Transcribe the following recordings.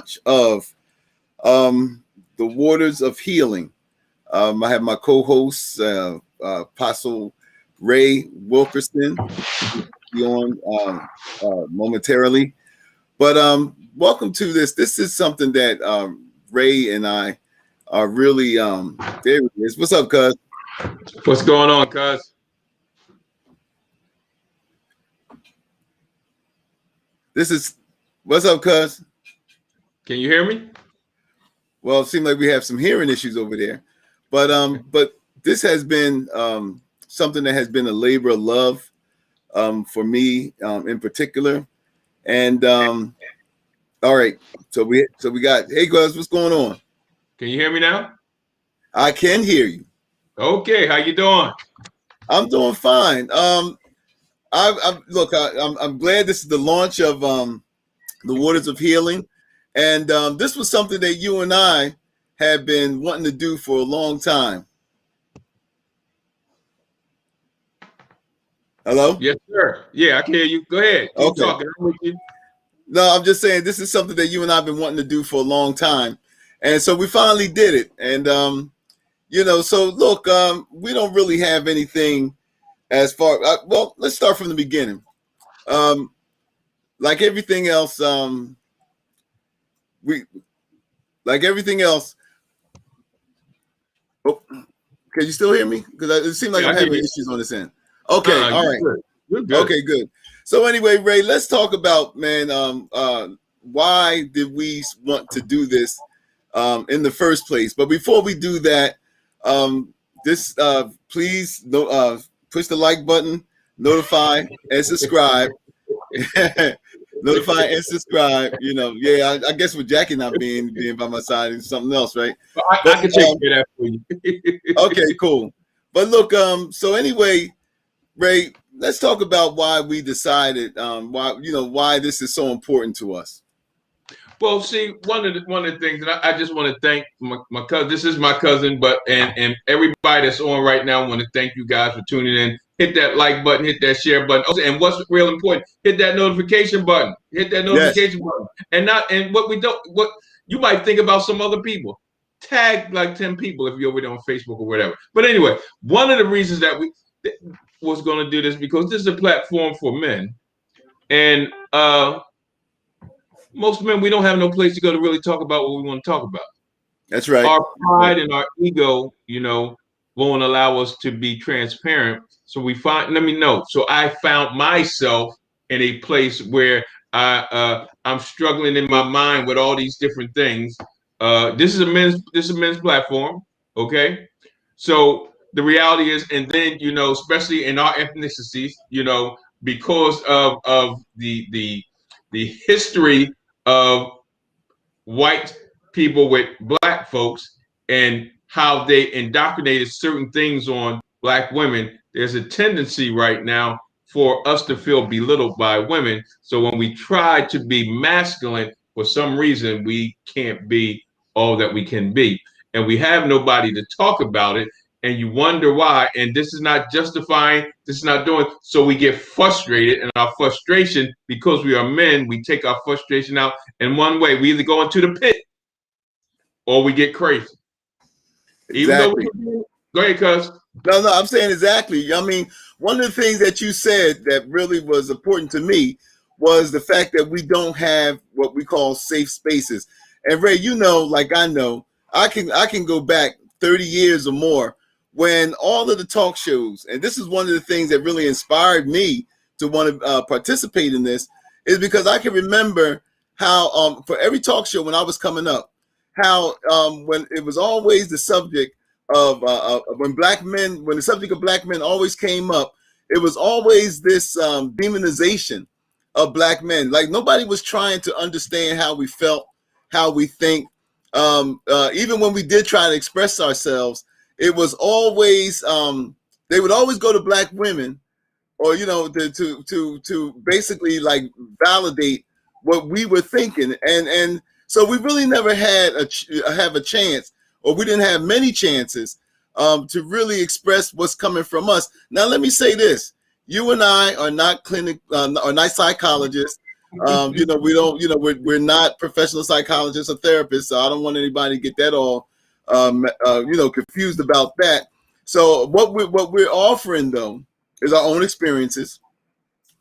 launch of the Waters of Healing. I have my co-host, Apostle Ray Wilkerson, be on momentarily. But welcome to this. This is something that Ray and I are really there it is. What's up, cuz? What's going on, cuz? This is what's up, cuz? Can you hear me? Well, it seems like we have some hearing issues over there. But this has been something that has been a labor of love for me in particular. And all right, so we got, hey guys, what's going on? Can you hear me now? I can hear you. Okay, how you doing? I'm doing fine. I'm glad this is the launch of the Waters of Healing, and this was something that you and I have been wanting to do for a long time. Hello? Yes, sir. Yeah, I can hear you. Go ahead. Keep Okay. talking. I'm with you. No, I'm just saying this is something that you and I have been wanting to do for a long time. And so we finally did it. And, so look, we don't really have anything as far, well, let's start from the beginning. Like everything else, oh, can you still hear me? Because it seems like I'm having issues on this end. Okay, all right. You're good. Okay, good. So anyway, Ray, let's talk about, man, why did we want to do this in the first place? But before we do that, please push the like button, notify and subscribe. Notify and subscribe. I guess with Jackie not being by my side is something else, right? I can take care of that for you. Okay, cool. But look, so anyway, Ray, let's talk about why we decided why this is so important to us. Well, see, one of the things that I just want to thank my cousin. This is my cousin, and everybody that's on right now. I want to thank you guys for tuning in. Hit that like button, hit that share button, and what's real important, hit that notification button. Hit that notification button, and what you might think about some other people. Tag like 10 people if you're over there on Facebook or whatever. But anyway, one of the reasons that we was going to do this because this is a platform for men, and most men, we don't have no place to go to really talk about what we want to talk about. That's right. Our pride and our ego, won't allow us to be transparent. So So I found myself in a place where I'm struggling in my mind with all these different things. This is a men's platform. Okay. So the reality is, and then, especially in our ethnicities, because of the history of white people with black folks and how they indoctrinated certain things on black women, there's a tendency right now for us to feel belittled by women. So when we try to be masculine, for some reason, we can't be all that we can be. And we have nobody to talk about it. And you wonder why. And this is not justifying, this is not doing. So we get frustrated, and our frustration, because we are men, we take our frustration out in one way. We either go into the pit or we get crazy. Exactly. Go ahead, cuz. No, I'm saying exactly. I mean, one of the things that you said that really was important to me was the fact that we don't have what we call safe spaces. And Ray, like I know, I can go back 30 years or more when all of the talk shows, and this is one of the things that really inspired me to want to participate in this, is because I can remember how for every talk show when I was coming up, how when it was always the subject of when the subject of black men always came up, it was always this demonization of black men. Like nobody was trying to understand how we felt, how we think. Even when we did try to express ourselves, it was always they would always go to black women, or to basically like validate what we were thinking, and so we really never had have a chance, or we didn't have many chances to really express what's coming from us. Now, let me say this: you and I are not are not psychologists. We don't, we're not professional psychologists or therapists, so I don't want anybody to get that all, confused about that. So what we're offering though is our own experiences.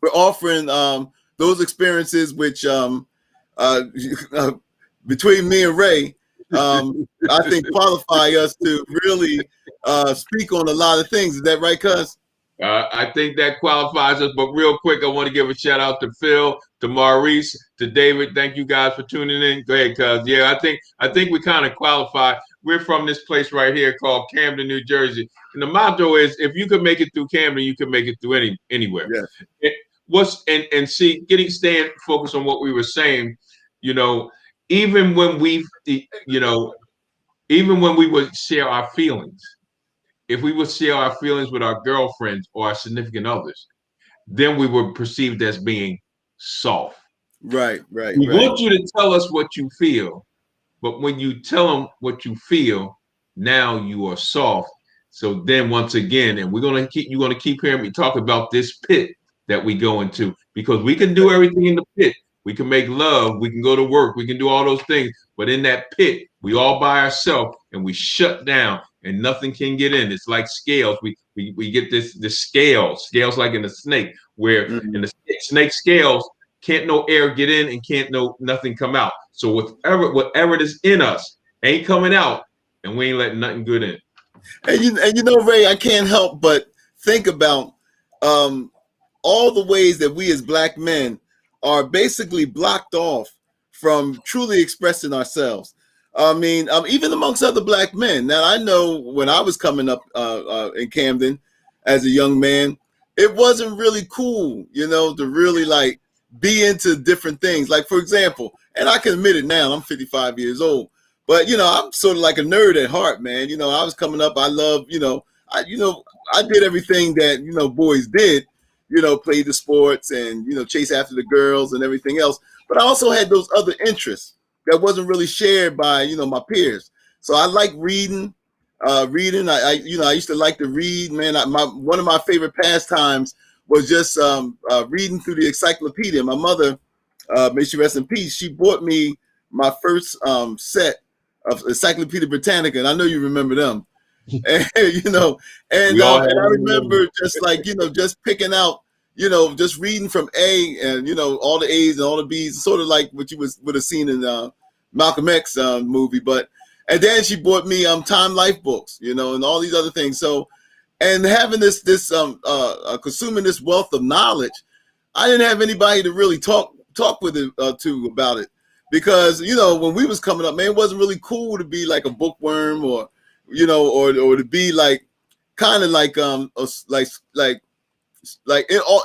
We're offering those experiences which between me and Ray, I think qualify us to really speak on a lot of things. Is that right, Cuz? I think that qualifies us. But real quick, I want to give a shout out to Phil, to Maurice, to David. Thank you guys for tuning in. Go ahead, cuz. Yeah, I think we kind of qualify. We're from this place right here called Camden, New Jersey. And the motto is if you can make it through Camden, you can make it through anywhere. Yeah. Staying focused on what we were saying, even when even when we would share our feelings, if we would share our feelings with our girlfriends or our significant others, then we were perceived as being soft. Right. We want you to tell us what you feel, but when you tell them what you feel, now you are soft. So then once again, and you're gonna keep hearing me talk about this pit that we go into, because we can do everything in the pit. We can make love, we can go to work, we can do all those things, but in that pit, we all by ourselves and we shut down and nothing can get in. It's like scales. We get this scales like in a snake, where in the snake scales can't no air get in and can't nothing come out. So whatever it is in us ain't coming out, and we ain't letting nothing good in. And Ray, I can't help but think about all the ways that we as Black men are basically blocked off from truly expressing ourselves. I mean, even amongst other Black men. Now, I know when I was coming up in Camden as a young man, it wasn't really cool, to really like be into different things. Like, for example, and I can admit it now, I'm 55 years old, but, I'm sort of like a nerd at heart, man. I was coming up, I love, I did everything that, boys did, play the sports and, chase after the girls and everything else. But I also had those other interests that wasn't really shared by, my peers. So I like reading. I used to like to read, man. One of my favorite pastimes was just reading through the encyclopedia. My mother, may she rest in peace, she bought me my first set of Encyclopedia Britannica, and I know you remember them. And and I remember just like just picking out, just reading from A and all the A's and all the B's, sort of like what you would have seen in Malcolm X movie. And then she bought me Time Life books, and all these other things. So, and having this consuming this wealth of knowledge, I didn't have anybody to really talk with it to about it, because when we was coming up, man, it wasn't really cool to be like a bookworm or or to be like kind of like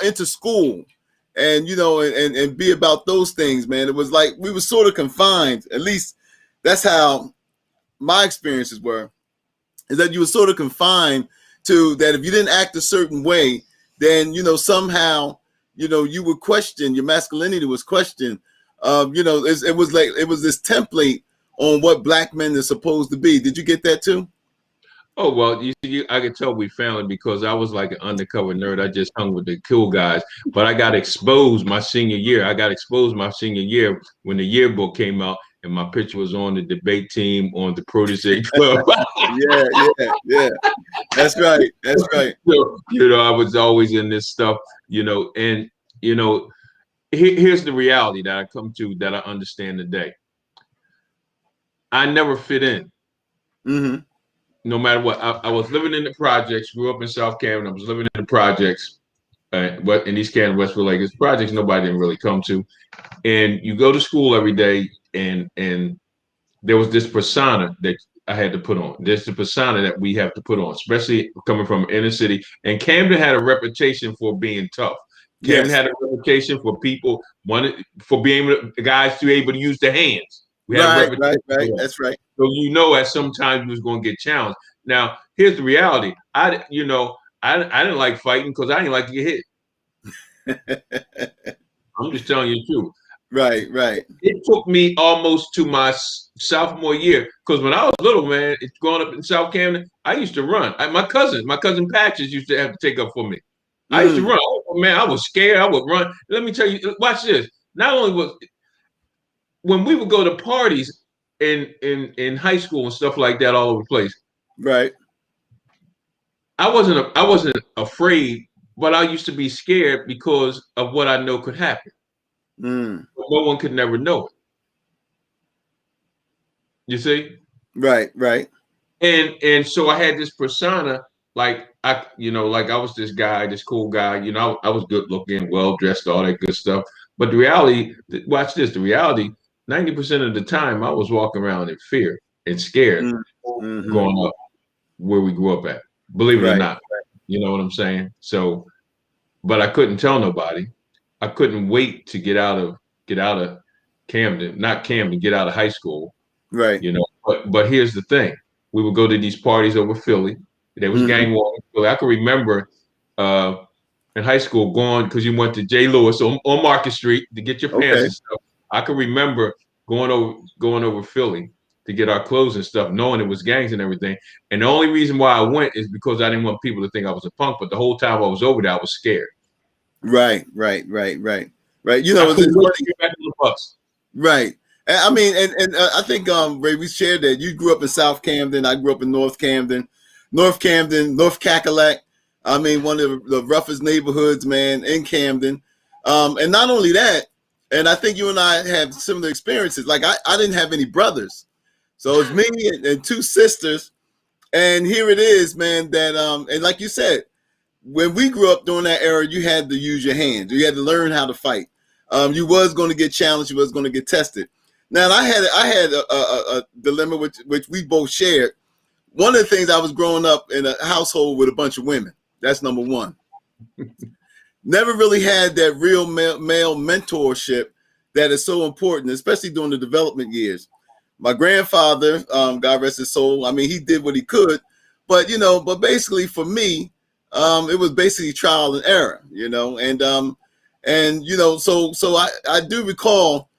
into school and and be about those things, man. It was like we were sort of confined. At least that's how my experiences were, is that you were sort of confined to that. If you didn't act a certain way, then somehow you would question, your masculinity was questioned. It was this template on what Black men are supposed to be. Did you get that too? Oh, well, you see, I could tell we family, because I was like an undercover nerd. I just hung with the cool guys. But I got exposed my senior year. When the yearbook came out and my picture was on the debate team on the protege club. Yeah. That's right. So, I was always in this stuff, and, here's the reality that I come to, that I understand today. I never fit in. Mm-hmm. No matter what, I was living in the projects, grew up in South Camden. I was living in the projects, but in East Camden, West Village, projects nobody didn't really come to. And you go to school every day, and there was this persona that I had to put on. There's the persona that we have to put on, especially coming from inner city. And Camden had a reputation for being tough. Camden had a reputation for people for being guys to be able to use their hands. Right. That's right. So at some time you was going to get challenged. Now, here's the reality. I didn't like fighting because I didn't like to get hit. I'm just telling you the truth. Right. It took me almost to my sophomore year, because when I was little, man, growing up in South Camden, I used to run. My cousin Patches used to have to take up for me. I used to run. Oh, man, I was scared. I would run. Let me tell you, watch this. not only was when we would go to parties in high school and stuff like that all over the place, Right. I wasn't afraid, but I used to be scared because of what I know could happen. Mm. But no one could never know it. You see? Right. Right. And so I had this persona, like like I was this guy, this cool guy. I was good looking, well dressed, all that good stuff. But the reality, watch this. The reality, 90% of the time, I was walking around in fear and scared Mm. Mm-hmm. growing up where we grew up at. Believe it or Right. not, you know what I'm saying. So, but I couldn't tell nobody. I couldn't wait to get out of Camden, not Camden, get out of high school. Right. But here's the thing: we would go to these parties over Philly. There was Mm-hmm. gang war in Philly. I can remember uh, in high school going because you went to J. Lewis on Market Street to get your pants Okay. and stuff. I can remember going over Philly to get our clothes and stuff, knowing it was gangs and everything. And the only reason why I went is because I didn't want people to think I was a punk. But the whole time I was over there, I was scared. Right. Right. Right. Right. Right. I couldn't It's wait to funny. get back on the bus. Right. I mean, and I think Ray, we shared that you grew up in South Camden. I grew up in North Camden, North Cackalack. I mean, one of the roughest neighborhoods, man, in Camden. And not only that, and I think you and I have similar experiences. Like I didn't have any brothers, so it's me and two sisters. And here it is, man. That and like you said, when we grew up during that era, you had to use your hands. You had to learn how to fight. You was going to get challenged. You was going to get tested. Now, I had a dilemma which we both shared. One of the things, I was growing up in a household with a bunch of women. That's number one. Never really had that real male mentorship that is so important, especially during the development years. My grandfather, God rest his soul, I mean, he did what he could, but basically for me, it was basically trial and error, so I do recall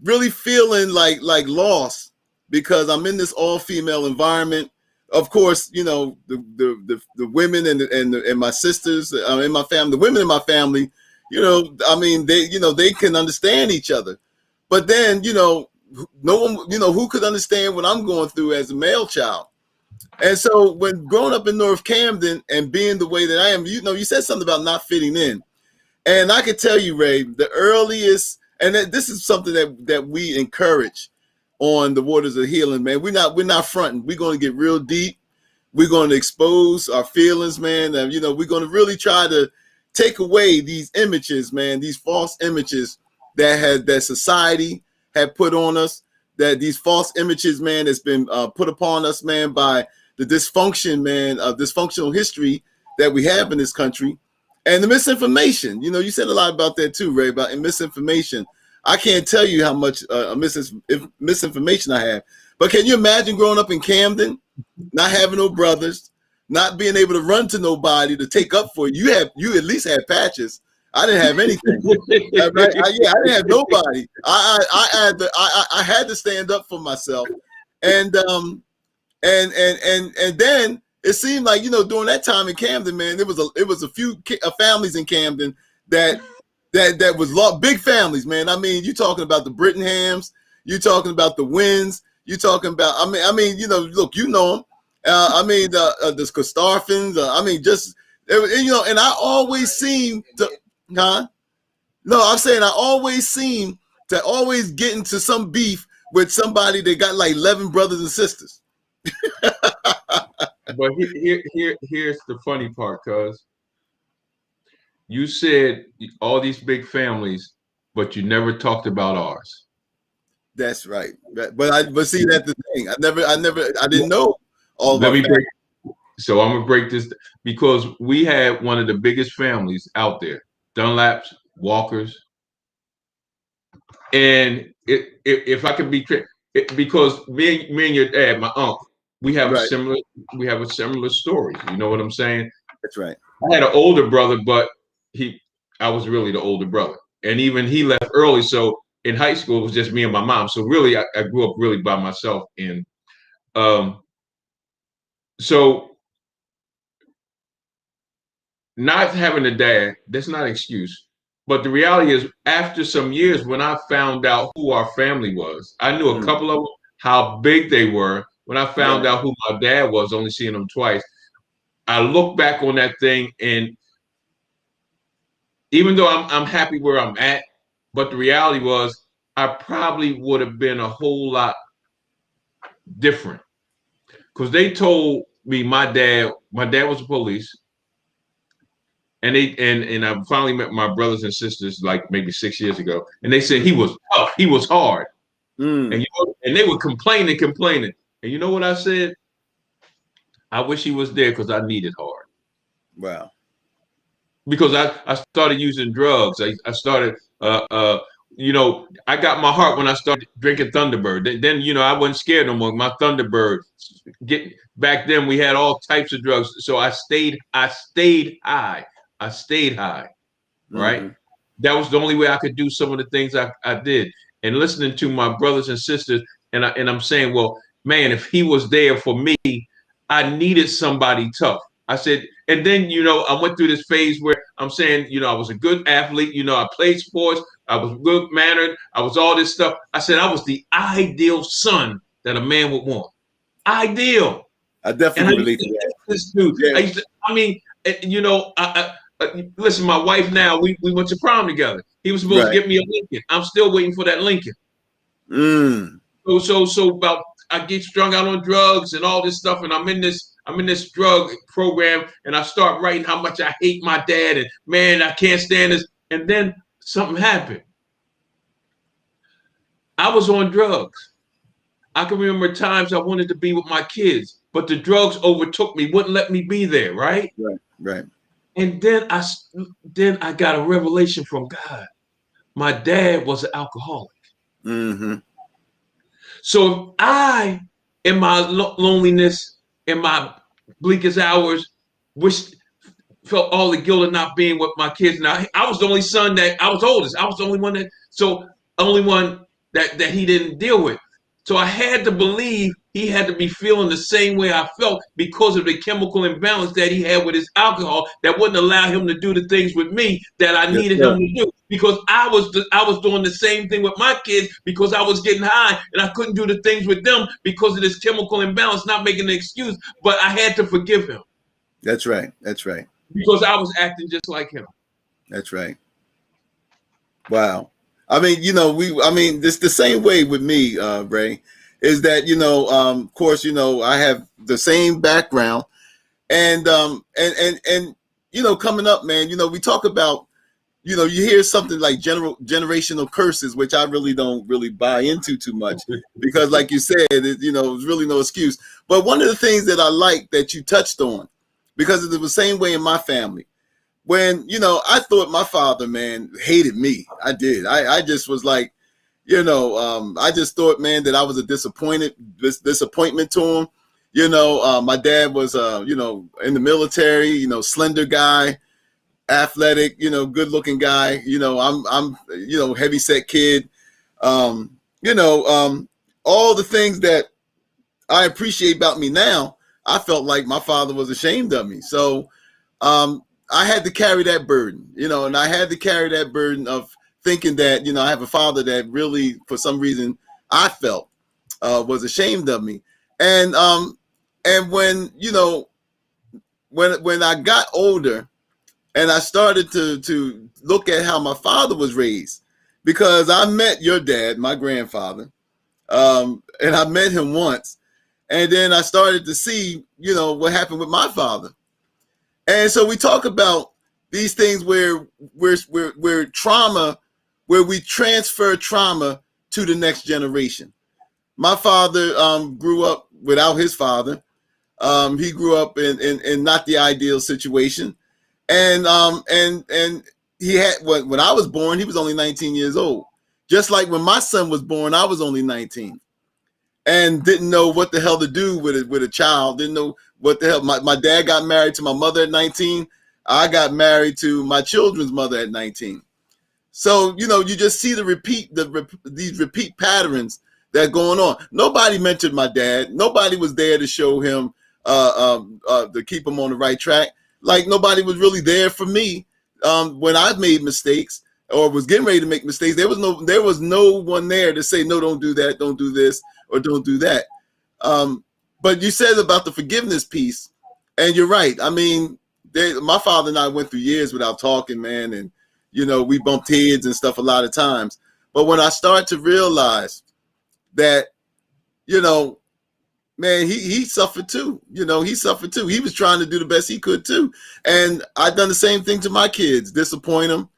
really feeling like lost because I'm in this all female environment. Of course, the women and my sisters in my family, the women in my family, I mean, they can understand each other, but then no one, who could understand what I'm going through as a male child. And so when growing up in North Camden and being the way that I am, you said something about not fitting in. And I can tell you, Ray, the earliest, and this is something that we encourage on the Waters of Healing, man. We're not fronting. We're going to get real deep. We're going to expose our feelings, man. And, we're going to really try to take away these images, man, these false images that society had put on us, that these false images, man, that's been put upon us, man, by the dysfunction, man, of dysfunctional history that we have in this country. And the misinformation, you said a lot about that too, Ray, about misinformation. I can't tell you how much misinformation I have. But can you imagine growing up in Camden, not having no brothers, not being able to run to nobody to take up for you? You at least had patches. I didn't have anything. Right? I didn't have nobody. I had to stand up for myself, and and then it seemed like during that time in Camden, man, it was a few families in Camden that was big families, man. I mean, you talking about the Brittenhams, you talking about the Winds, you talking about look, them. I mean the Costarfins. I mean just and I always seem to, huh? No, I'm saying I always seem to always get into some beef with somebody that got like 11 brothers and sisters. But here's the funny part, cuz you said all these big families, but you never talked about ours. That's right. But see, that's the thing. I didn't know all of Let our me family. break. So I'm gonna break this because we had one of the biggest families out there, Dunlaps, Walkers, and if I could be because me and your dad, my uncle, we have a Right. similar story. You know what I'm saying? That's right. I had an older brother, but I was really the older brother, and even he left early. So in high school, it was just me and my mom. So really, I grew up really by myself. And um, so not having a dad, that's not an excuse. But the reality is, after some years, when I found out who our family was, I knew a couple of them, how big they were. When I found out who my dad was, only seeing him twice, I look back on that thing, and even though I'm happy where I'm at, but the reality was I probably would have been a whole lot different because they told me my dad was the police, and I finally met my brothers and sisters like maybe 6 years ago, and they said he was tough, he was hard, and they were complaining, and you know what I said? I wish he was there because I needed hard. Wow. Because I started using drugs. I started, I got my heart when I started drinking Thunderbird. Then, I wasn't scared no more. My Thunderbird, back then we had all types of drugs. So I stayed high. I stayed high, right? That was the only way I could do some of the things I did. And listening to my brothers and sisters, and I'm saying, well, man, if he was there for me, I needed somebody tough. I said, and then, I went through this phase where I'm saying, I was a good athlete. I played sports. I was good mannered. I was all this stuff. I said, I was the ideal son that a man would want. Ideal. I definitely relate to that. This dude. Listen, my wife now, we went to prom together. He was supposed to get me a Lincoln. I'm still waiting for that Lincoln. So about, I get strung out on drugs and all this stuff, and I'm in this drug program, and I start writing how much I hate my dad, and man, I can't stand this. And then something happened. I was on drugs. I can remember times I wanted to be with my kids, but the drugs overtook me, wouldn't let me be there, right? Right. And then I got a revelation from God. My dad was an alcoholic. So if I, in my loneliness, in my bleakest hours, felt all the guilt of not being with my kids. Now, I was the only son that I was oldest. I was the only one that he didn't deal with. So I had to believe he had to be feeling the same way I felt because of the chemical imbalance that he had with his alcohol that wouldn't allow him to do the things with me that I needed him to do. Because I was doing the same thing with my kids because I was getting high and I couldn't do the things with them because of this chemical imbalance, not making an excuse, but I had to forgive him. That's right. Because I was acting just like him. That's right. Wow. I mean, this the same way with me, Ray, is that, of course, I have the same background and coming up, man, we talk about, you hear something like generational curses, which I really don't really buy into too much because like you said, there's really no excuse. But one of the things that I like that you touched on, because it was the same way in my family. When, I thought my father, man, hated me. I did. I just was like, I just thought, man, that I was a disappointment to him. My dad was, in the military, slender guy, athletic, good looking guy. I'm heavy set kid. All the things that I appreciate about me now, I felt like my father was ashamed of me. So, I had to carry that burden, and I had to carry that burden of thinking that, I have a father that really, for some reason, I felt was ashamed of me. And when, when I got older and I started to look at how my father was raised, because I met your dad, my grandfather, and I met him once. And then I started to see, what happened with my father. And so we talk about these things where trauma, where we transfer trauma to the next generation. My father grew up without his father. He grew up in not the ideal situation, and he had when I was born, he was only 19 years old. Just like when my son was born, I was only 19. And didn't know what the hell to do with a child. Didn't know what the hell. My dad got married to my mother at 19. I got married to my children's mother at 19. So, you just see these repeat patterns that are going on. Nobody mentioned my dad. Nobody was there to show him, to keep him on the right track. Like nobody was really there for me when I made mistakes. or was getting ready to make mistakes, there was no one there to say, no, don't do that, don't do this, or don't do that. But you said about the forgiveness piece, and you're right. I mean, my father and I went through years without talking, man, and we bumped heads and stuff a lot of times. But when I start to realize that, man, he suffered too. He suffered too. He was trying to do the best he could too. And I've done the same thing to my kids, disappoint them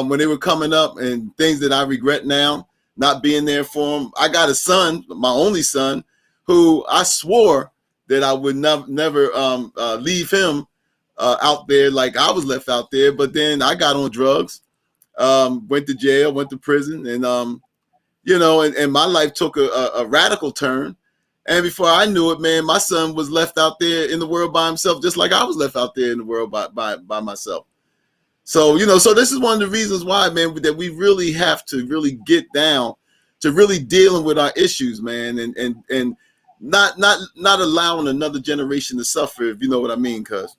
when they were coming up, and things that I regret now, not being there for them. I got a son, my only son, who I swore that I would never leave him out there like I was left out there. But then I got on drugs, went to jail, went to prison, and and my life took a radical turn. And before I knew it, man, my son was left out there in the world by himself, just like I was left out there in the world by myself. So, so this is one of the reasons why, man, that we really have to really get down to really dealing with our issues, man, and not allowing another generation to suffer, if you know what I mean, cuz.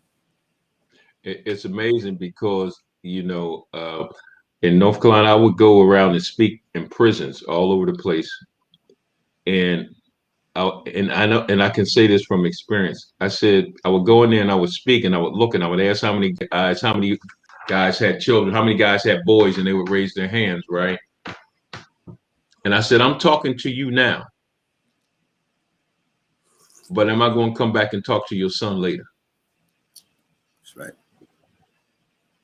It's amazing because, in North Carolina, I would go around and speak in prisons all over the place. And I know, and I can say this from experience. I said I would go in there and I would speak and I would look and I would ask how many guys had children, how many guys had boys, and they would raise their hands, right? And I said, I'm talking to you now, but am I going to come back and talk to your son later? That's right.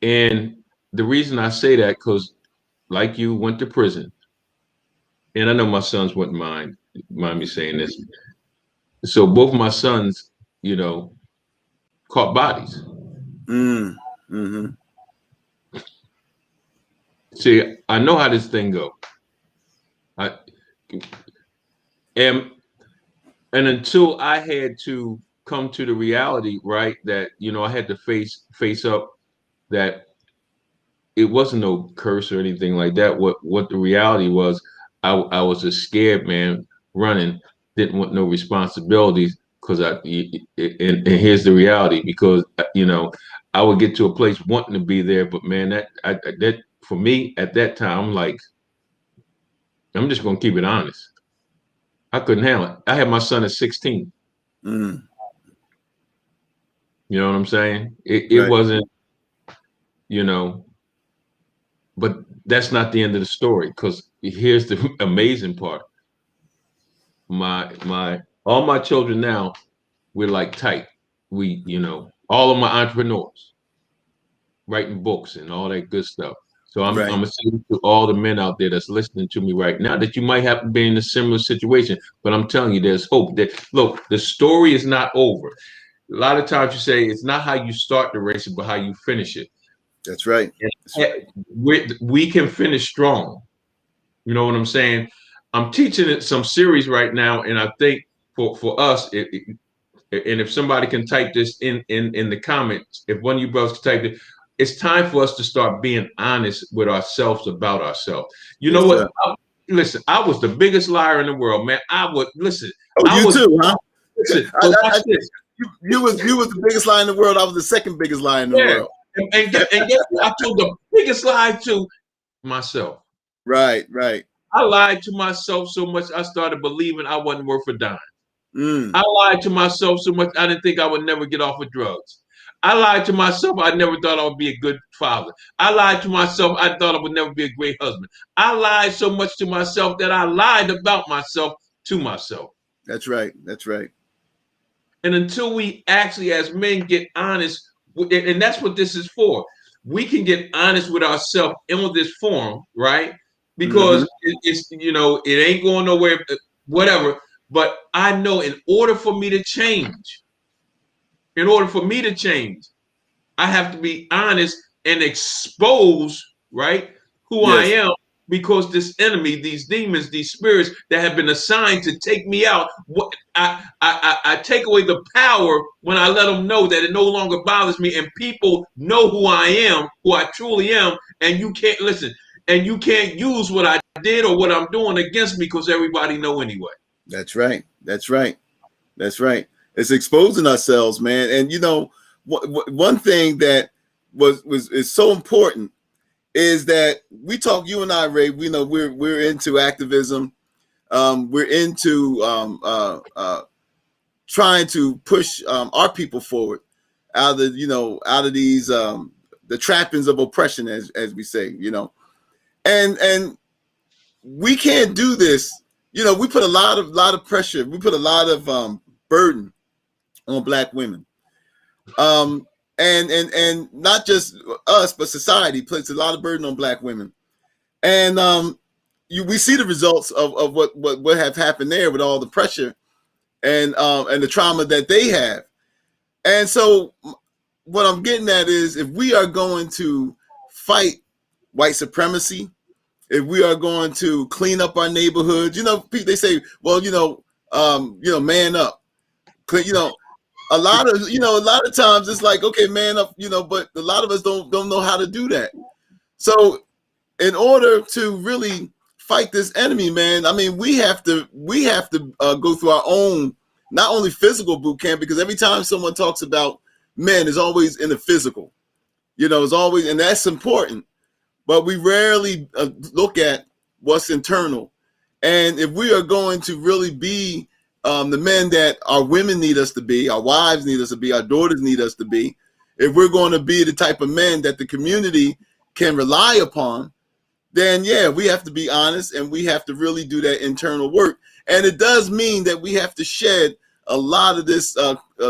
And the reason I say that, because like you went to prison, and I know my sons wouldn't mind me saying this. So both my sons, caught bodies. Mm-hmm. See, I know how this thing go. And until I had to come to the reality, right, that I had to face up that it wasn't no curse or anything like that. What the reality was, I was a scared man running, didn't want no responsibilities, because and here's the reality, because I would get to a place wanting to be there, but man, that for me at that time, I'm like, I'm just gonna keep it honest. I couldn't handle it. I had my son at 16. Mm. You know what I'm saying? It Right. wasn't, but that's not the end of the story, because here's the amazing part. All my children now, we're like tight. We, all of my entrepreneurs writing books and all that good stuff. So I'm gonna say to all the men out there that's listening to me right now that you might have to be in a similar situation, but I'm telling you, there's hope. That look, the story is not over. A lot of times you say it's not how you start the race, but how you finish it. That's right. We can finish strong. You know what I'm saying? I'm teaching some series right now, and I think for us, and if somebody can type this in the comments, if one of you brothers can type it, it's time for us to start being honest with ourselves about ourselves. You know what? Listen, I was the biggest liar in the world, man. I would listen. Oh, you too, huh? Listen, watch this. You was the biggest lie in the world. I was the second biggest lie in the world. And guess what? I told the biggest lie to myself. Right. I lied to myself so much I started believing I wasn't worth a dime. Mm. I lied to myself so much I didn't think I would never get off of drugs. I lied to myself. I never thought I would be a good father. I lied to myself. I thought I would never be a great husband. I lied so much to myself that I lied about myself to myself. That's right. And until we actually, as men, get honest, and that's what this is for, we can get honest with ourselves in this forum, right? Because it's it ain't going nowhere, whatever. But I know in order for me to change, I have to be honest and expose, right, who I am, because this enemy, these demons, these spirits that have been assigned to take me out, I take away the power when I let them know that it no longer bothers me, and people know who I am, who I truly am, and you can't listen, and you can't use what I did or what I'm doing against me, because everybody know anyway. That's right. It's exposing ourselves, man. And one thing that is so important is that we talk, you and I, Ray, we know we're into activism. We're into trying to push our people forward out of out of these the trappings of oppression, as we say, and we can't do this. We put a lot of pressure. We put a lot of burden on Black women, and not just us, but society puts a lot of burden on Black women, and we see the results of what have happened there with all the pressure and the trauma that they have. And so what I'm getting at is, if we are going to fight white supremacy, if we are going to clean up our neighborhoods, they say, well, man up. A lot of times it's like, okay, man up, but a lot of us don't know how to do that. So in order to really fight this enemy, man, I mean, we have to go through our own, not only physical boot camp, because every time someone talks about men, it's always in the physical, it's always, and that's important, but we rarely look at what's internal. And if we are going to really be the men that our women need us to be, our wives need us to be, our daughters need us to be, if we're going to be the type of men that the community can rely upon, then yeah, we have to be honest, and we have to really do that internal work. And it does mean that we have to shed a lot of this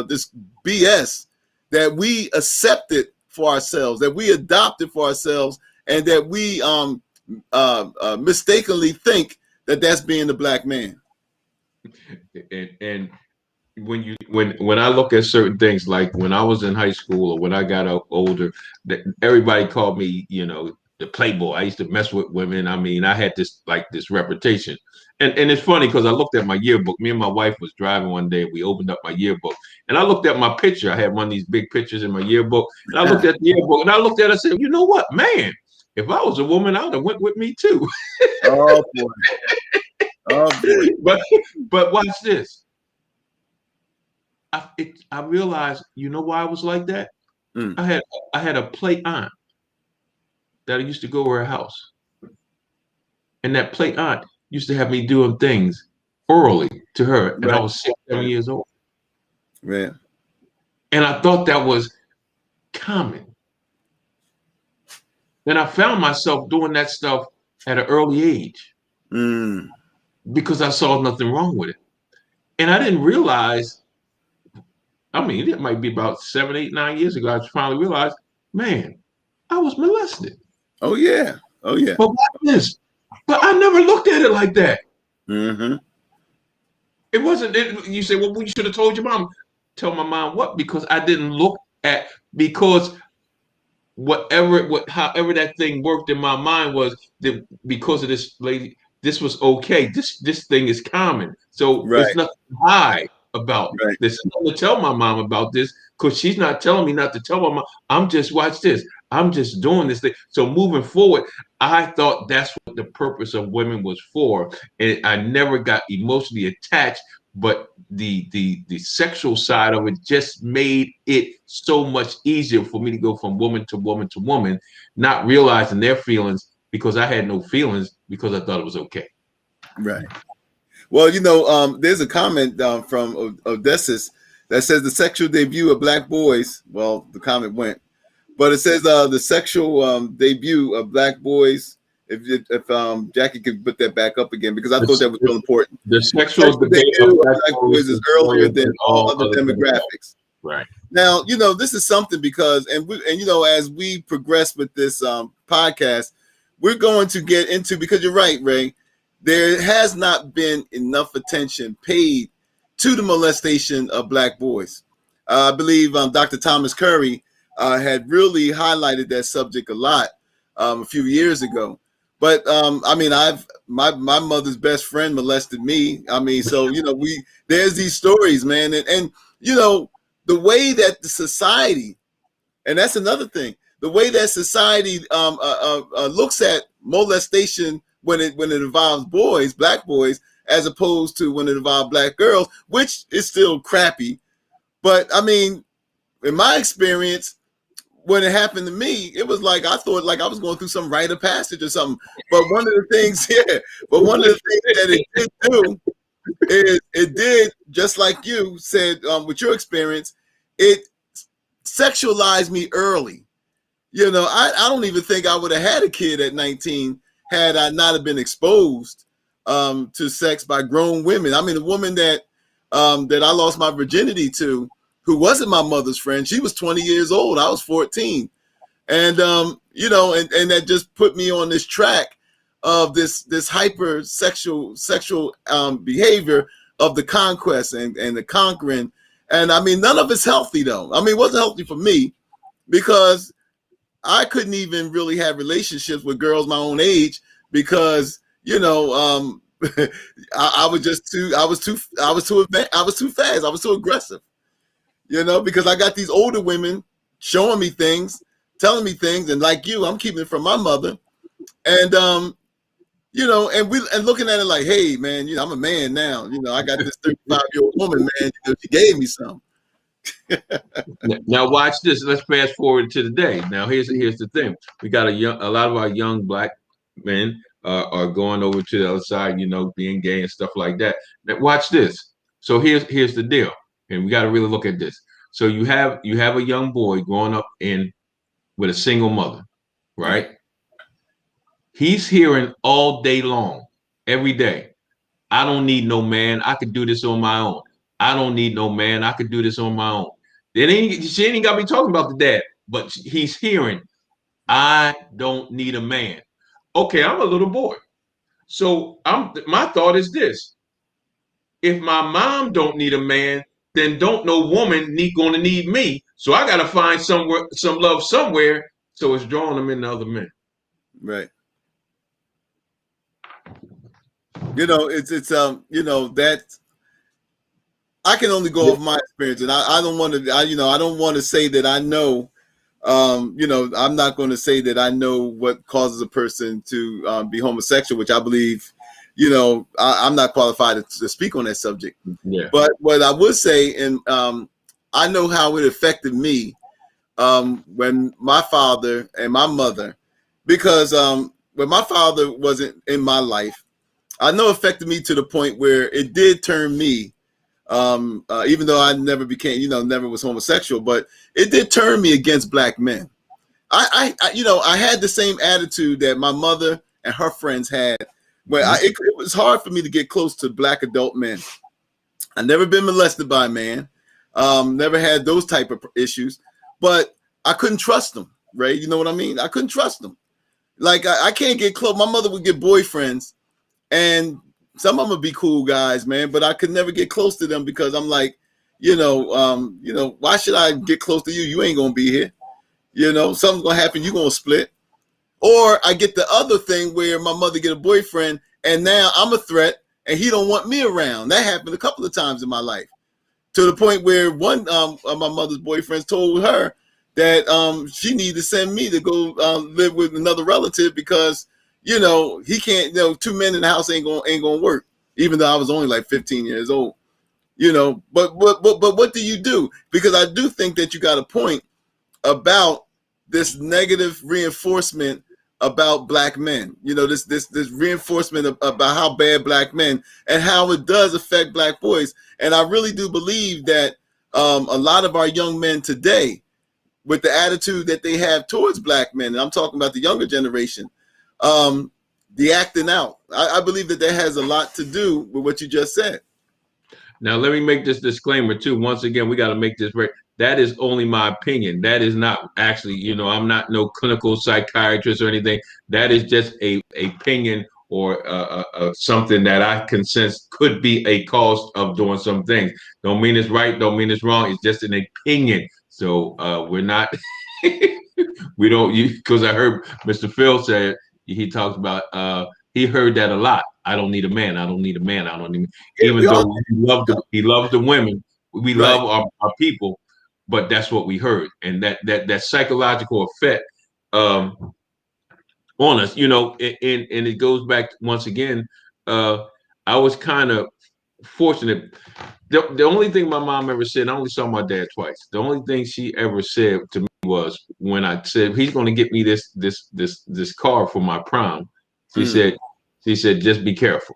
this BS that we accepted for ourselves, that we adopted for ourselves, and that we mistakenly think that that's being the Black man. And when I look at certain things, like when I was in high school or when I got older, everybody called me, the playboy. I used to mess with women. I mean, I had this reputation. And it's funny because I looked at my yearbook. Me and my wife was driving one day. We opened up my yearbook, and I looked at my picture. I had one of these big pictures in my yearbook, and I looked at the yearbook, and I looked at it and said, you know what, man? If I was a woman, I would have went with me too. Oh boy. Oh boy. But watch this. I realized, why I was like that? I had a play aunt that I used to go to her house. And that play aunt used to have me doing things orally to her. And I was 6, 7 years old. Yeah. And I thought that was common. Then I found myself doing that stuff at an early age because I saw nothing wrong with it. And I didn't realize, I mean, it might be about 7, 8, 9 years ago, I finally realized, man, I was molested. Oh, yeah. Oh, yeah. But watch this. But I never looked at it like that. Mm-hmm. It wasn't, you say, well, you should have told your mom. Tell my mom what? Because I didn't look at, because however that thing worked in my mind was that because of this lady, this was okay. This thing is common. So there's nothing to hide about. There's nothing to tell my mom about this, because she's not telling me not to tell my mom. I'm just, watch this. I'm just doing this thing. So moving forward, I thought that's what the purpose of women was for. And I never got emotionally attached, but the sexual side of it just made it so much easier for me to go from woman to woman to woman, not realizing their feelings, because I had no feelings, because I thought it was okay. Right. Well, there's a comment from Odysseus that says the sexual debut of Black boys. Well, the comment went, but it says the sexual debut of Black boys. If Jackie could put that back up again, because I thought that was real important. The sexual debut of Black boys is earlier than all other demographics. Right. Now, this is something, because as we progress with this podcast, we're going to get into, because you're right, Ray, there has not been enough attention paid to the molestation of Black boys. I believe Dr. Thomas Curry had really highlighted that subject a lot a few years ago. But I mean, my mother's best friend molested me. I mean, so there's these stories, man, and the way that the society, and that's another thing, the way that society looks at molestation when it involves boys, Black boys, as opposed to when it involves Black girls, which is still crappy. But I mean, in my experience, when it happened to me, it was like I thought like I was going through some rite of passage or something. But one of the things, yeah, but one of the things that it did do is it did, just like you said with your experience, it sexualized me early. You know, I don't even think I would have had a kid at 19 had I not have been exposed to sex by grown women. I mean, the woman that that I lost my virginity to, who wasn't my mother's friend, she was 20 years old. I was 14. And you know, and that just put me on this track of this hyper sexual behavior of the conquest and the conquering. And I mean, none of it's healthy though. I mean, it wasn't healthy for me because I couldn't even really have relationships with girls my own age because, you know, I was just too fast. I was too aggressive, you know, because I got these older women showing me things, telling me things, and like you, I'm keeping it from my mother. And you know, and looking at it like, hey man, you know, I'm a man now. You know, I got this 35-year-old woman, man, you know, she gave me some. Now watch this. Let's fast forward to today. Now here's the thing. We got a lot of our young black men are going over to the other side, you know, being gay and stuff like that. Now watch this. So here's the deal, and we got to really look at this. So you have a young boy growing up in with a single mother, right? He's hearing all day long, every day, I don't need no man. I could do this on my own. I don't need no man. I could do this on my own. She ain't got me talking about the dad, but he's hearing, I don't need a man. Okay, I'm a little boy. So my thought is this. If my mom don't need a man, then don't no woman gonna need me. So I gotta find some love somewhere. So it's drawing them into other men. Right. You know, it's you know, that I can only go off my experience, and I don't want to, you know, I don't want to say that I know. You know, I'm not going to say that I know what causes a person to be homosexual, which I believe, you know, I'm not qualified to speak on that subject. Yeah. But what I would say, and I know how it affected me when my father and my mother, because when my father wasn't in my life, I know it affected me to the point where it did turn me. Even though I never became, you know, never was homosexual, but it did turn me against black men. I you know, I had the same attitude that my mother and her friends had, where it was hard for me to get close to black adult men. I never been molested by a man, never had those type of issues, but I couldn't trust them, right? You know what I mean? I couldn't trust them. Like I can't get close. My mother would get boyfriends, and some of them would be cool guys, man, but I could never get close to them because I'm like, you know, why should I get close to you? You ain't gonna be here. You know, something's gonna happen. You're gonna split. Or I get the other thing where my mother get a boyfriend, and now I'm a threat, and he don't want me around. That happened a couple of times in my life, to the point where one of my mother's boyfriends told her that she needed to send me to go live with another relative because, you know, he can't, you know, two men in the house ain't gonna work, even though I was only like 15 years old, you know. But what do you do? Because I do think that you got a point about this negative reinforcement about black men, you know, this reinforcement about how bad black men and how it does affect black boys. And I really do believe that a lot of our young men today, with the attitude that they have towards black men, and I'm talking about the younger generation, the acting out. I believe that has a lot to do with what you just said. Now, let me make this disclaimer too. Once again, we got to make this right. That is only my opinion. That is not actually, you know, I'm not no clinical psychiatrist or anything. That is just a opinion or something that I can sense could be a cause of doing some things. Don't mean it's right. Don't mean it's wrong. It's just an opinion. So we're not, we don't, because I heard Mr. Phil say, he talks about, he heard that a lot. I don't need a man. I don't need a man. I don't need. Even though he loves the women, we love our people, but that's what we heard, and that psychological effect on us, you know, and it goes back once again. I was kind of fortunate. The only thing my mom ever said, I only saw my dad twice. The only thing she ever said to me was when I said he's going to get me this car for my prom. She said, just be careful.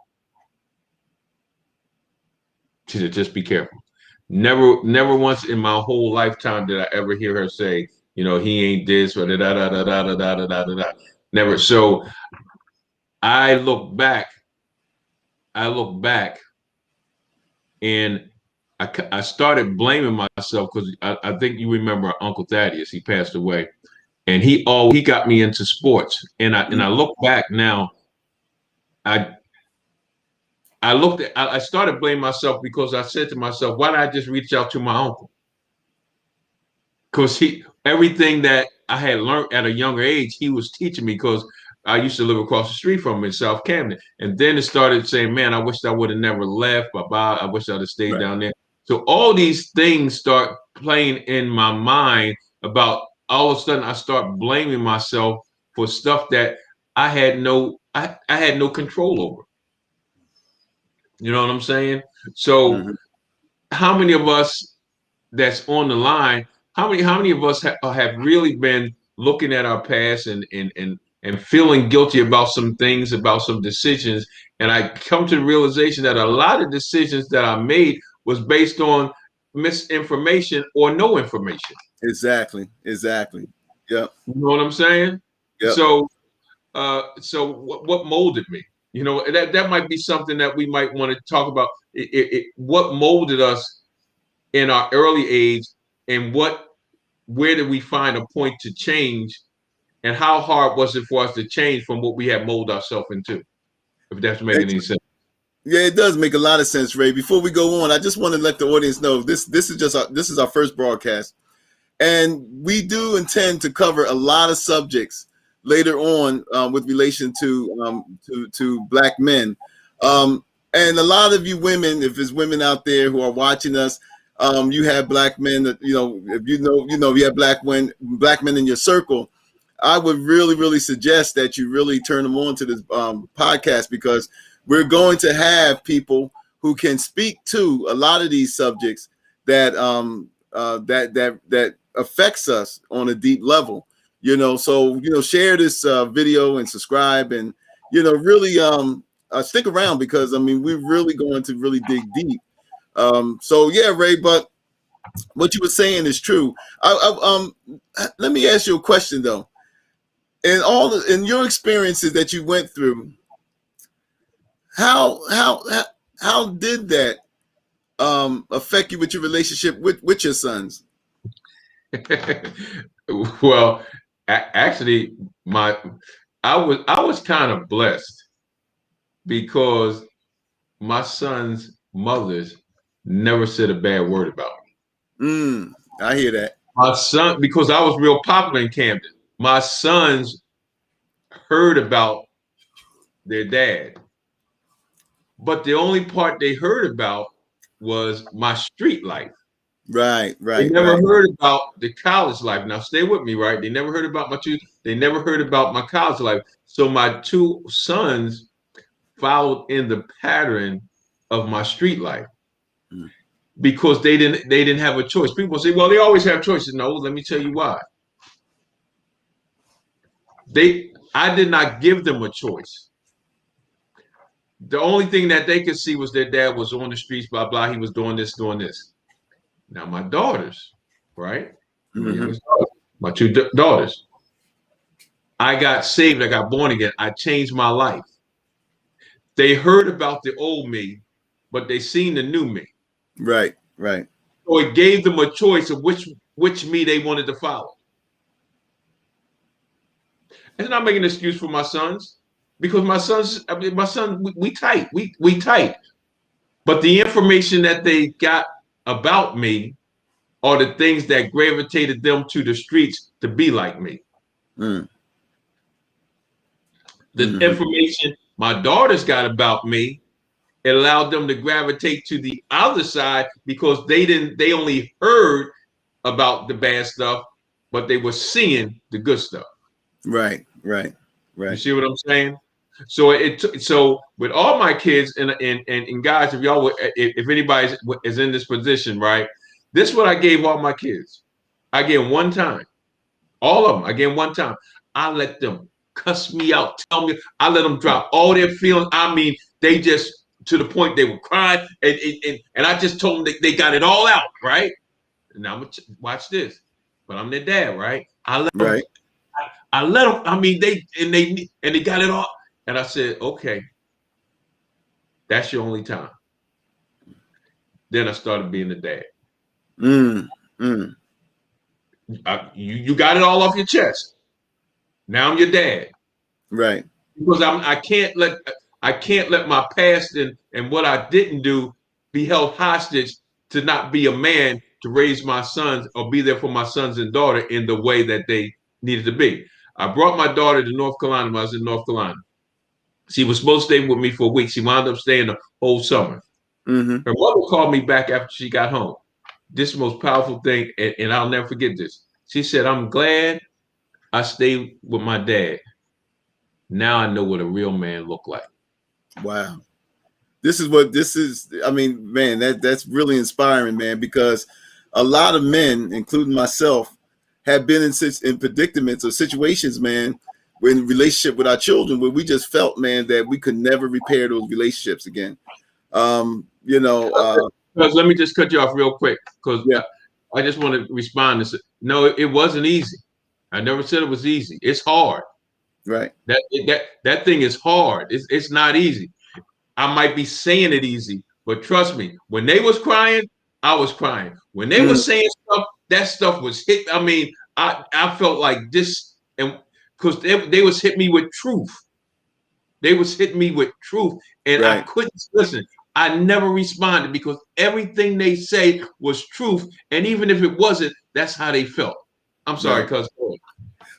She said, just be careful. Never once in my whole lifetime did I ever hear her say, he ain't this or da da da da da da da da da. Never. So I look back. And I started blaming myself because I think you remember Uncle Thaddeus. He passed away, and he got me into sports. And I look back now. I started blaming myself because I said to myself, why did I just reach out to my uncle? Because everything that I had learned at a younger age, he was teaching me, because I used to live across the street from him in South Camden. And then it started saying, man, I wish I would have never left. Bye-bye. I wish I'd have stayed down there. So all these things start playing in my mind about, all of a sudden I start blaming myself for stuff that I had no control over. You know what I'm saying? So how many of us that's on the line, how many of us have really been looking at our past and feeling guilty about some things, about some decisions? And I come to the realization that a lot of decisions that I made was based on misinformation or no information. Exactly. Yeah. You know what I'm saying? Yeah. So what molded me? That might be something that we might want to talk about. What molded us in our early age, and where did we find a point to change, and how hard was it for us to change from what we had molded ourselves into? If that's making any sense. Yeah, it does make a lot of sense, Ray. Before we go on, I just want to let the audience know this is our first broadcast, and we do intend to cover a lot of subjects later on with relation to black men, and a lot of you women, if there's women out there who are watching us, you have black men that if you have black men in your circle. I would really suggest that you really turn them on to this podcast, because we're going to have people who can speak to a lot of these subjects that that affects us on a deep level. So share this video and subscribe, and really stick around, because we're really going to really dig deep. So yeah, Ray, but what you were saying is true. Let me ask you a question though. In your experiences that you went through, how did that affect you with your relationship with your sons? Well, actually, I was kind of blessed, because my sons' mothers never said a bad word about me. I hear that. My son, because I was real popular in Camden, my sons heard about their dad, but the only part they heard about was my street life. Right. They never heard about the college life. Now, stay with me, right? They never heard about they never heard about my college life. So my two sons followed in the pattern of my street life, because they didn't have a choice. People say, well, they always have choices. No, let me tell you why. I did not give them a choice. The only thing that they could see was their dad was on the streets, blah, blah. He was doing this, doing this. Now, my daughters, right? My two daughters, I got saved. I got born again. I changed my life. They heard about the old me, but they seen the new me. Right. So it gave them a choice of which me they wanted to follow. It's not making an excuse for my sons, because my sons, we tight. We tight. But the information that they got about me are the things that gravitated them to the streets to be like me. The information my daughters got about me, it allowed them to gravitate to the other side, because they only heard about the bad stuff, but they were seeing the good stuff. Right. You see what I'm saying? So with all my kids and guys, if anybody is in this position, right? This is what I gave all my kids. I gave them one time. all of them. Again, one time, I let them cuss me out, tell me, I let them drop all their feelings. I mean, they just to the point they were crying, and I just told them they got it all out, right? And now watch this. But I'm their dad, right? I let them. Right. I let them. I mean, they got it all. And I said, okay, that's your only time. Then I started being the dad. Mm. Mm. You got it all off your chest. Now I'm your dad. Right. Because I can't let my past and what I didn't do be held hostage to not be a man to raise my sons or be there for my sons and daughter in the way that they needed to be. I brought my daughter to North Carolina when I was in North Carolina. She was supposed to stay with me for a week. She wound up staying the whole summer. Mm-hmm. Her mother called me back after she got home. This is the most powerful thing, and I'll never forget this. She said, "I'm glad I stayed with my dad. Now I know what a real man looked like." Wow. This is. I mean, man, that's really inspiring, man, because a lot of men, including myself, have been in predicaments or situations, man, in relationship with our children where we just felt, man, that we could never repair those relationships again. You know, Let me just cut you off real quick because yeah, I just want to respond and say, no, it wasn't easy. I never said it was easy. It's hard. right. That thing is hard. It's not easy. I might be saying it easy, but trust me, when they was crying, I was crying. When they was saying stuff, that stuff was hit. I mean, I felt like this, and because they was hit me with truth. They was hitting me with truth, and I Right. couldn't listen. I never responded because everything they say was truth, and even if it wasn't, that's how they felt. I'm sorry, Right. cuz.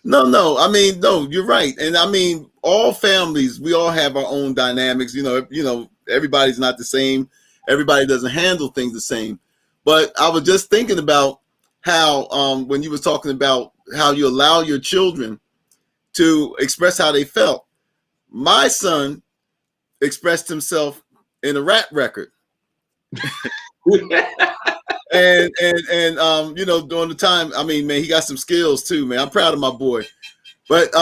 No. I mean, no, you're right. And I mean, all families, we all have our own dynamics. You know, everybody's not the same. Everybody doesn't handle things the same. But I was just thinking about how when you were talking about how you allow your children to express how they felt. My son expressed himself in a rap record. and you know, during the time, I mean, man, he got some skills too, man. I'm proud of my boy. But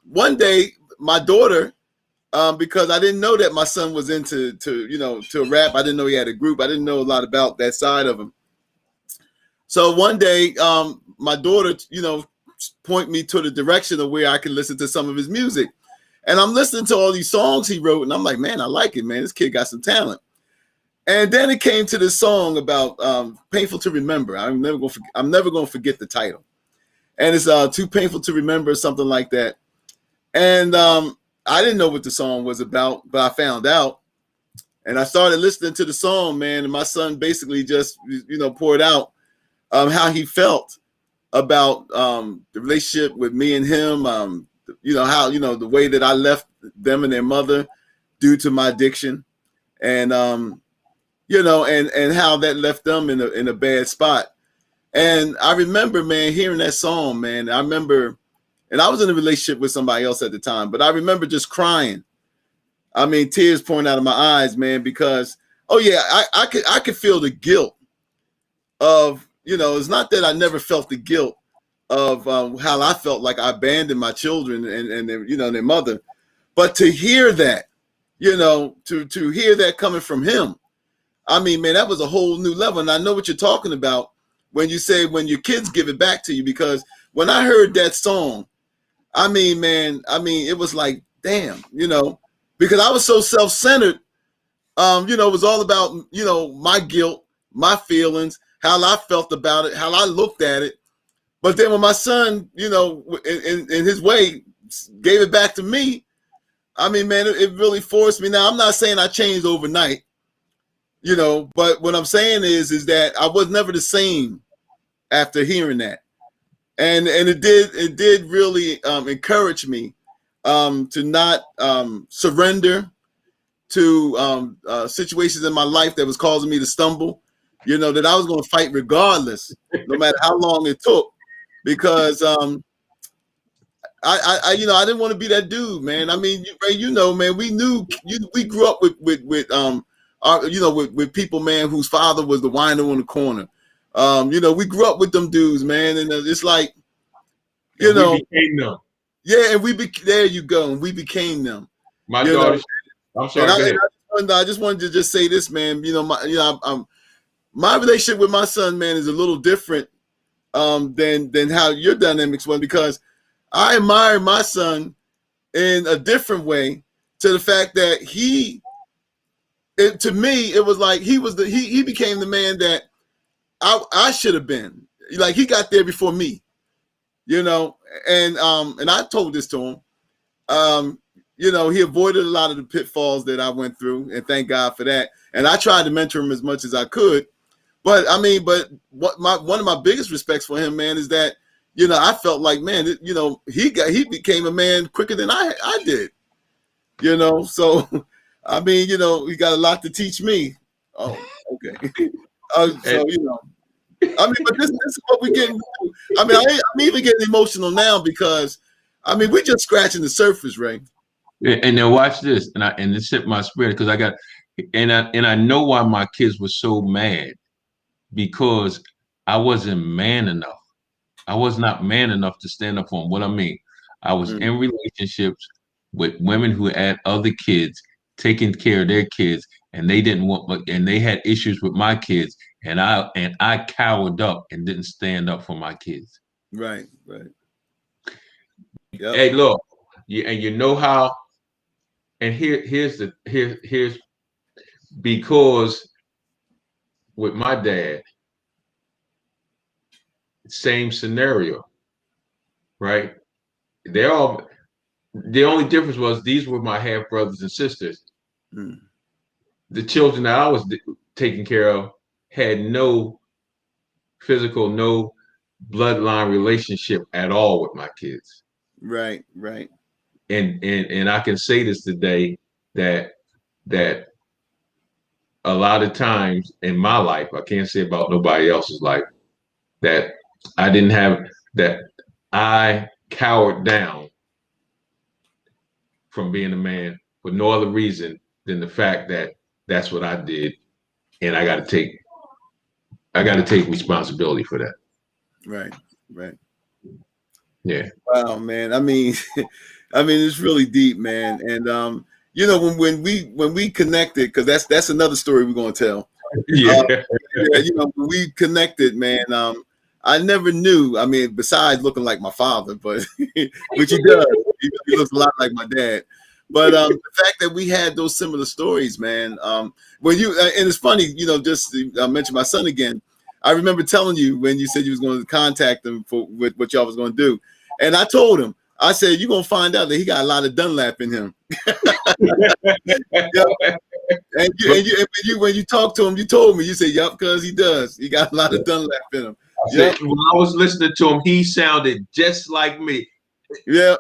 one day, my daughter, because I didn't know that my son was into to rap. I didn't know he had a group. I didn't know a lot about that side of him. So one day, my daughter, point me to the direction of where I can listen to some of his music. And I'm listening to all these songs he wrote, and I'm like, man, I like it, man. This kid got some talent. And then it came to this song about "Painful to Remember." I'm never gonna forget the title. And it's "Too Painful to Remember," something like that. And I didn't know what the song was about, but I found out. And I started listening to the song, man. And my son basically just, poured out how he felt about the relationship with me and him. How the way that I left them and their mother due to my addiction, and and how that left them in a bad spot. And I remember, man, hearing that song, man. I remember, and I was in a relationship with somebody else at the time, but I remember just crying. I mean, tears pouring out of my eyes, man, because I could feel the guilt of, it's not that I never felt the guilt of how I felt like I abandoned my children and their mother, but to hear that, to hear that coming from him, I mean, man, that was a whole new level. And I know what you're talking about when you say when your kids give it back to you, because when I heard that song, I mean, man, it was like, damn, because I was so self-centered. It was all about, my guilt, my feelings, how I felt about it, how I looked at it. But then when my son, in his way, gave it back to me, I mean, man, it really forced me. Now, I'm not saying I changed overnight, but what I'm saying is that I was never the same after hearing that. And it did really encourage me to not surrender to situations in my life that was causing me to stumble, that I was going to fight regardless, no matter how long it took, because I didn't want to be that dude, man. I mean, Ray, man, we grew up with with people, man, whose father was the wino on the corner. We grew up with them dudes, man, and it's like, You And we know, became them. yeah, and there you go, and we became them. My You know, daughter, I'm sorry, go ahead. I just wanted to just say this, man. You know, my relationship with my son, man, is a little different than how your dynamics went, because I admire my son in a different way, to the fact that to me, it was like he became the man that I should have been. Like, he got there before me, you know, and I told this to him. You know, he avoided a lot of the pitfalls that I went through, and thank God for that. And I tried to mentor him as much as I could. But I mean, one of my biggest respects for him, man, is that, you know, I felt like, man, you know, he became a man quicker than I did. You know, so I mean, you know, he got a lot to teach me. Oh, okay. So, you know, I mean, but this is what we're getting to. I mean, I'm even getting emotional now, because I mean, we're just scratching the surface, Ray. And now watch this, and it hit my spirit, because I know why my kids were so mad, because I wasn't man enough. I was not man enough to stand up for them. What I mean, I was in relationships with women who had other kids, taking care of their kids, and they didn't want, and they had issues with my kids, and I cowered up and didn't stand up for my kids. Right. Yep. Hey, look, and you know how. And here's because with my dad, same scenario, right? The only difference was these were my half brothers and sisters. The children that I was taking care of had no physical, no bloodline relationship at all with my kids. Right. And I can say this today, that a lot of times in my life, I can't say about nobody else's life, that I cowered down from being a man for no other reason than the fact that that's what I did, and I got to take responsibility for that. Right. Yeah. Wow, man. I mean, it's really deep, man. And you know, when we connected, because that's another story we're gonna tell. Yeah. You know, when we connected, man. I never knew. I mean, besides looking like my father, but which he does, he looks a lot like my dad. But the fact that we had those similar stories, man. When you and it's funny, you know, just to mention my son again. I remember telling you when you said you was going to contact him with what y'all was going to do, and I told him, I said, you're going to find out that he got a lot of Dunlap in him. And when you talked to him, you told me, you said, "Yup, because he does. He got a lot of Dunlap in him." When I was listening to him, he sounded just like me. Yep.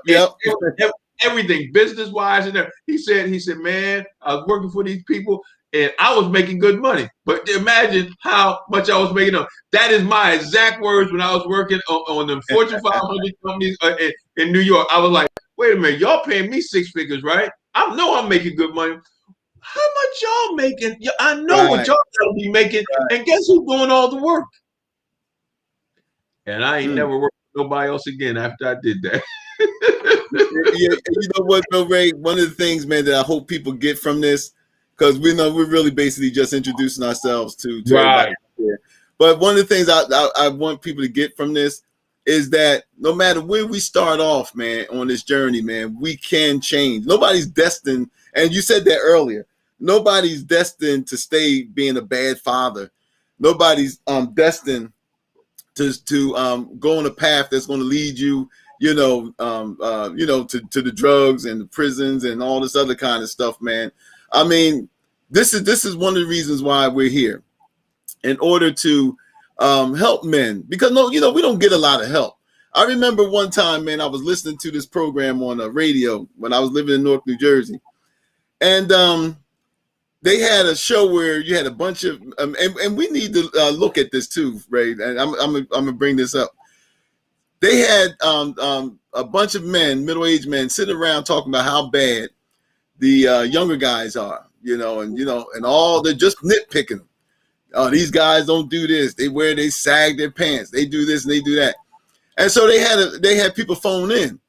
Everything business wise, and everything. He said, man, I was working for these people, and I was making good money. But imagine how much I was making up. That is my exact words when I was working on the Fortune 500 companies in New York. I was like, wait a minute, y'all paying me six figures, right? I know I'm making good money. How much y'all making? I know what y'all gotta be making, and guess who's doing all the work? And I ain't never worked with nobody else again after I did that. Yeah, you know what, though, Ray? One of the things, man, that I hope people get from this, because we know we're really basically just introducing ourselves to everybody here. But one of the things I want people to get from this is that no matter where we start off, man, on this journey, man, we can change. Nobody's destined, and you said that earlier. Nobody's destined to stay being a bad father. Nobody's destined to go on a path that's going to lead you, to the drugs and the prisons and all this other kind of stuff, man. I mean, this is one of the reasons why we're here, in order to help men, because we don't get a lot of help. I remember one time, man, I was listening to this program on a radio when I was living in Newark, New Jersey, and they had a show where you had a bunch of, and we need to look at this too, Ray. And I'm gonna bring this up. They had a bunch of men, middle-aged men, sitting around talking about how bad the younger guys are, and all, they're just nitpicking. Oh, these guys don't do this. They sag their pants. They do this and they do that. And so they had people phone in,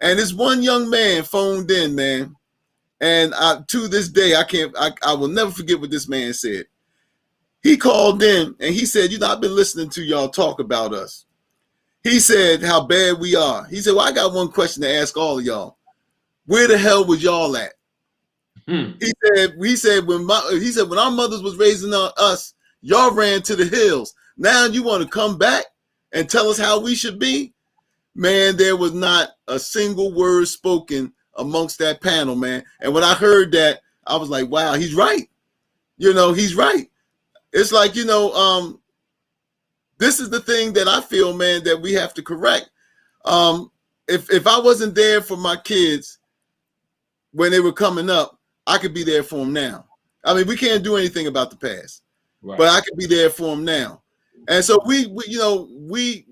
and this one young man phoned in, man. And to this day, I will never forget what this man said. He called in and he said, I've been listening to y'all talk about us. He said how bad we are. He said, well, I got one question to ask all of y'all. Where the hell was y'all at? He said when our mothers was raising us, y'all ran to the hills. Now you want to come back and tell us how we should be? Man, there was not a single word spoken amongst that panel, man. And when I heard that, I was like, wow, he's right. He's right. It's like, this is the thing that I feel, man, that we have to correct. If I wasn't there for my kids when they were coming up, I could be there for them now. I mean, we can't do anything about the past, right, but I could be there for them now. And so we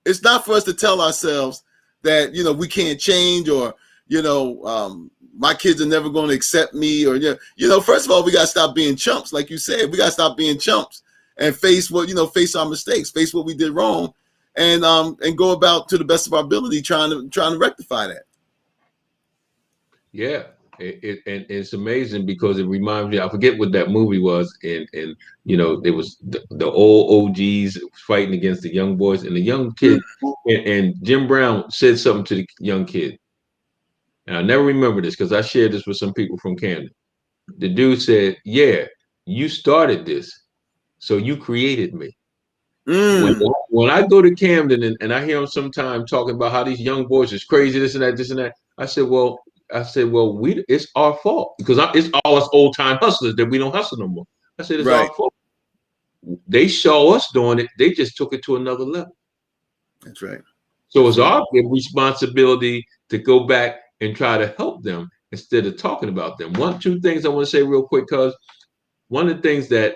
it's not for us to tell ourselves that, we can't change, or, my kids are never going to accept me, or, first of all, we got to stop being chumps. Like you said, we got to stop being chumps and face face our mistakes, face what we did wrong, and go about to the best of our ability trying to rectify that. Yeah. It's amazing because it reminds me, I forget what that movie was, and there was the old OGs fighting against the young boys, and the young kid, and Jim Brown said something to the young kid, and I never remember this because I shared this with some people from Camden. The dude said, yeah, you started this, so you created me. When I go to Camden and I hear him sometimes talking about how these young boys is crazy, this and that, I said, well, it's our fault because it's all us old time hustlers that we don't hustle no more. I said, it's right. Our fault. They saw us doing it. They just took it to another level. That's right. So it's our responsibility to go back and try to help them instead of talking about them. Two things I want to say real quick, because one of the things that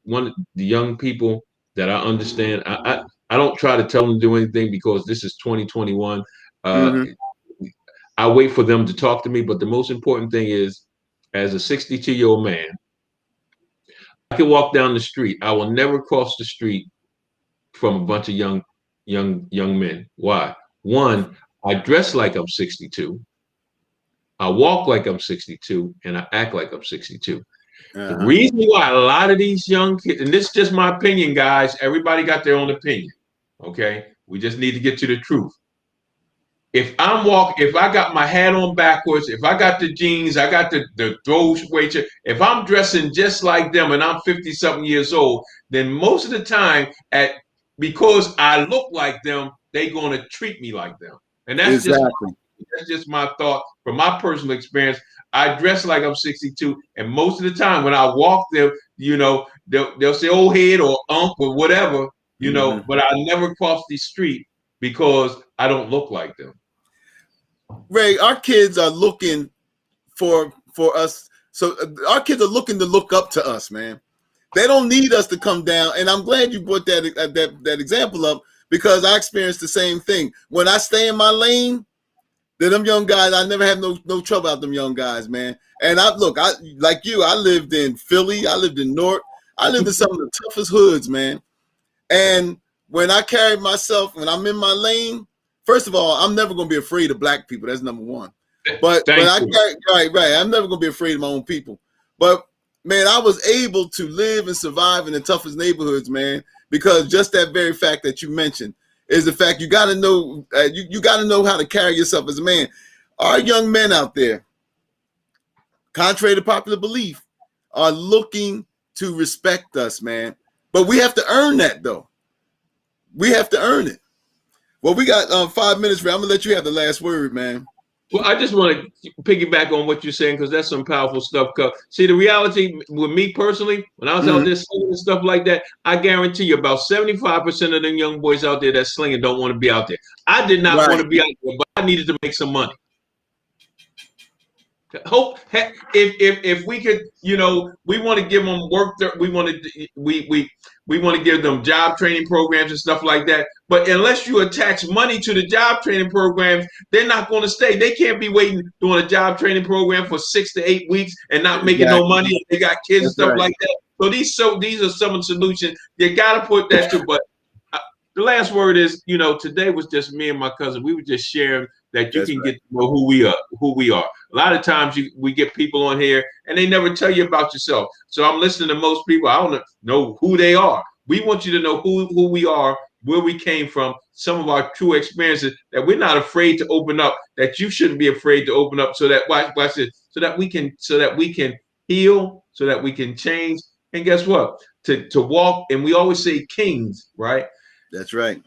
one of the young people that I understand, I don't try to tell them to do anything because this is 2021. I wait for them to talk to me, but the most important thing is, as a 62-year-old man, I can walk down the street. I will never cross the street from a bunch of young men. Why? One, I dress like I'm 62. I walk like I'm 62, and I act like I'm 62. The reason why a lot of these young kids, and this is just my opinion, guys, everybody got their own opinion, okay? We just need to get to the truth. If I got my hat on backwards, if I got the jeans, I got the throwaway shirt, if I'm dressing just like them and I'm 50-something years old, then most of the time, because I look like them, they're going to treat me like them. And that's just my thought from my personal experience. I dress like I'm 62, and most of the time when I walk them, they'll say old head or or whatever, but I never cross the street because I don't look like them. Ray, our kids are looking for us. So our kids are looking to look up to us, man. They don't need us to come down. And I'm glad you brought that example up, because I experienced the same thing. When I stay in my lane, then them young guys, I never have no trouble out them young guys, man. And I like you, I lived in Philly, I lived in Newark, I lived in some of the toughest hoods, man. And when I carry myself, when I'm in my lane, first of all, I'm never going to be afraid of black people. That's number one. But I'm never going to be afraid of my own people. But man, I was able to live and survive in the toughest neighborhoods, man, because just that very fact that you mentioned is the fact you got to know. You got to know how to carry yourself as a man. Our young men out there, contrary to popular belief, are looking to respect us, man. But we have to earn that, though. We have to earn it. Well, we got 5 minutes, Ray. I'm gonna let you have the last word, man. Well, I just want to piggyback on what you're saying, because that's some powerful stuff. See, the reality with me personally, when I was out there slinging and stuff like that, I guarantee you about 75% of them young boys out there that slinging don't want to be out there. I did not want to be out there, but I needed to make some money. Hope if we could, we want to give them work. We want to give them job training programs and stuff like that. But unless you attach money to the job training programs, they're not going to stay. They can't be waiting doing a job training program for 6 to 8 weeks and not making no money. They got kids and stuff like that. So these are some of the solutions. You got to put that to. But the last word is, today was just me and my cousin. We were just sharing that you That's can right. get to know who we are. A lot of times we get people on here and they never tell you about yourself. So I'm listening to most people. I don't know who they are. We want you to know who we are, where we came from, some of our true experiences, that we're not afraid to open up, that you shouldn't be afraid to open up, so that watch this, so that we can heal, so that we can change. And guess what? To walk, and we always say kings, right? That's right.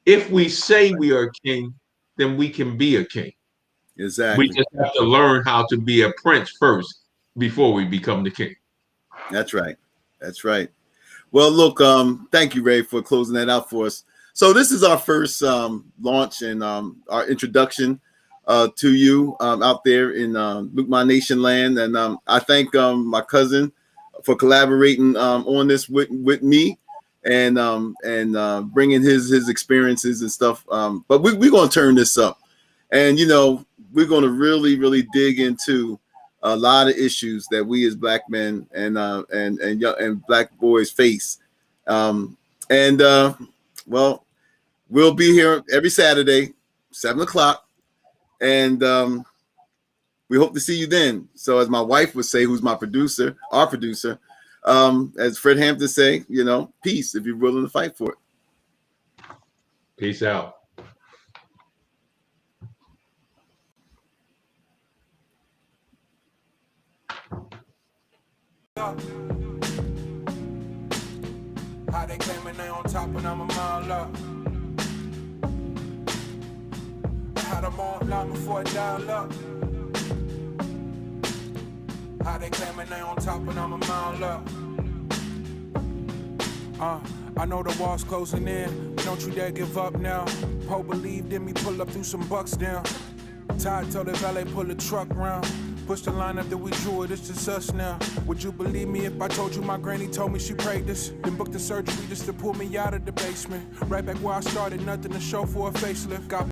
If we say we are a king, then we can be a king. We Exactly. just have to learn how to be a prince first before we become the king. That's right. That's right. Well, look, thank you, Ray, for closing that out for us. So this is our first launch and our introduction to you out there in Luqman Nation land. And I thank my cousin for collaborating on this with me and bringing his experiences and stuff. But we're going to turn this up. And, we're going to really, really dig into a lot of issues that we as black men and black boys face. Well, we'll be here every Saturday, 7:00. And we hope to see you then. So as my wife would say, who's my producer, our producer, as Fred Hampton say, peace if you're willing to fight for it. Peace out. How they claiming they on top and I'm a mile up. I had them on long before I dial up. How they claiming they on top and I'm a mile up. I know the wall's closing in, but don't you dare give up now. Poe believed in me, pull up through some bucks down. Todd told the valet pull the truck round. Push the line up that we drew it, it's just us now. Would you believe me if I told you my granny told me she prayed this? Then booked the surgery just to pull me out of the basement. Right back where I started, nothing to show for a facelift. Got